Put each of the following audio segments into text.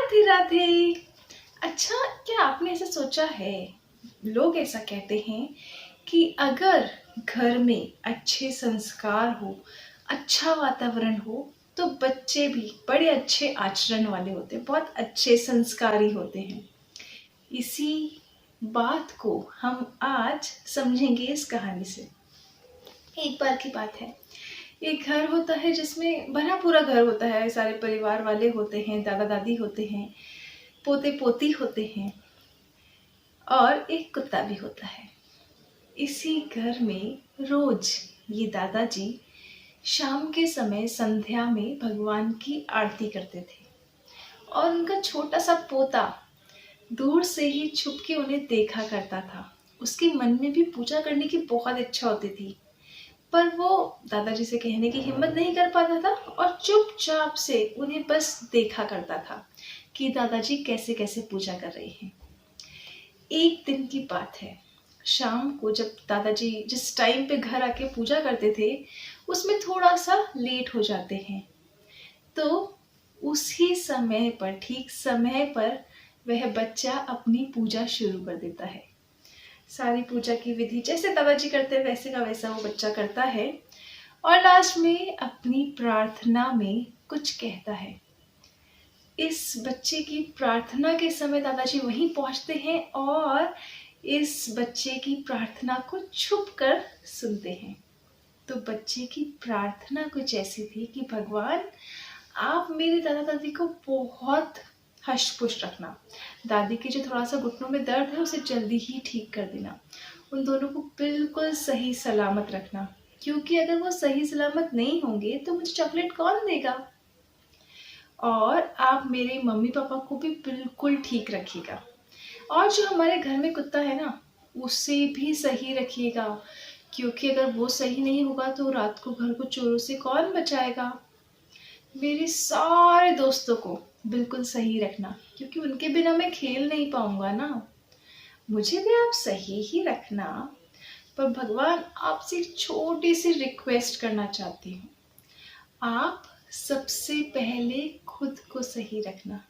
राधे राधे। अच्छा, क्या आपने ऐसा सोचा है, लोग ऐसा कहते हैं कि अगर घर में अच्छे संस्कार हो, अच्छा वातावरण हो, तो बच्चे भी बड़े अच्छे आचरण वाले होते हैं, बहुत अच्छे संस्कारी होते हैं। इसी बात को हम आज समझेंगे इस कहानी से। एक बार की बात है, एक घर होता है जिसमें भरा पूरा घर होता है, सारे परिवार वाले होते हैं, दादा दादी होते हैं, पोते पोती होते हैं और एक कुत्ता भी होता है। इसी घर में रोज ये दादाजी शाम के समय संध्या में भगवान की आरती करते थे और उनका छोटा सा पोता दूर से ही छुप के उन्हें देखा करता था। उसके मन में भी पूजा करने की बहुत इच्छा होती थी, पर वो दादाजी से कहने की हिम्मत नहीं कर पाता था और चुपचाप से उन्हें बस देखा करता था कि दादाजी कैसे कैसे पूजा कर रहे हैं। एक दिन की बात है, शाम को जब दादाजी जिस टाइम पे घर आके पूजा करते थे उसमें थोड़ा सा लेट हो जाते हैं, तो उसी समय पर, ठीक समय पर, वह बच्चा अपनी पूजा शुरू कर देता है। सारी पूजा की विधि जैसे दादाजी करते हैं वैसे का वैसा वो बच्चा करता है और लास्ट में अपनी प्रार्थना में कुछ कहता है। इस बच्चे की प्रार्थना के समय दादाजी वहीं पहुंचते हैं और इस बच्चे की प्रार्थना को छुप कर सुनते हैं। तो बच्चे की प्रार्थना कुछ ऐसी थी कि भगवान, आप मेरे दादा दादी को बहुत हष्ट पुष्ट रखना, दादी के जो थोड़ा सा घुटनों में दर्द है उसे जल्दी ही ठीक कर देना, उन दोनों को बिल्कुल सही सलामत रखना, क्योंकि अगर वो सही सलामत नहीं होंगे तो मुझे चॉकलेट कौन देगा, और आप मेरे मम्मी पापा को भी बिल्कुल ठीक रखिएगा, और जो हमारे घर में कुत्ता है ना उसे भी सही रखिएगा, क्योंकि अगर वो सही नहीं होगा तो रात को घर को चोरों से कौन बचाएगा। मेरे सारे दोस्तों को बिल्कुल सही रखना, क्योंकि उनके बिना मैं खेल नहीं पाऊंगा ना। मुझे भी आप सही ही रखना, पर भगवान आपसे एक छोटी सी रिक्वेस्ट करना चाहती हूँ, आप सबसे पहले खुद को सही रखना,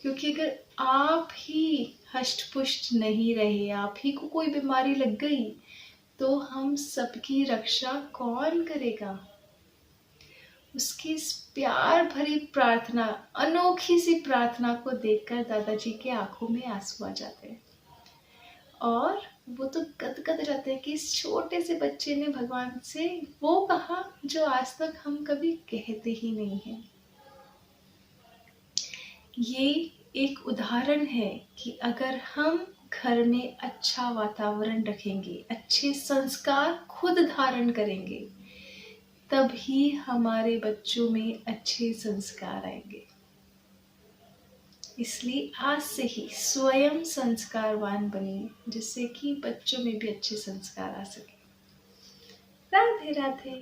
क्योंकि अगर आप ही हष्ट पुष्ट नहीं रहे, आप ही को कोई बीमारी लग गई तो हम सबकी रक्षा कौन करेगा। उसकी इस प्यार भरी प्रार्थना, अनोखी सी प्रार्थना को देखकर दादाजी के आंखों में आंसू आ जाते हैं और वो तो गदगद जाते हैं कि इस छोटे से बच्चे ने भगवान से वो कहा जो आज तक हम कभी कहते ही नहीं हैं। ये एक उदाहरण है कि अगर हम घर में अच्छा वातावरण रखेंगे, अच्छे संस्कार खुद धारण करेंगे, तभी हमारे बच्चों में अच्छे संस्कार आएंगे। इसलिए आज से ही स्वयं संस्कारवान बनिए, जिससे कि बच्चों में भी अच्छे संस्कार आ सके। राधे राधे।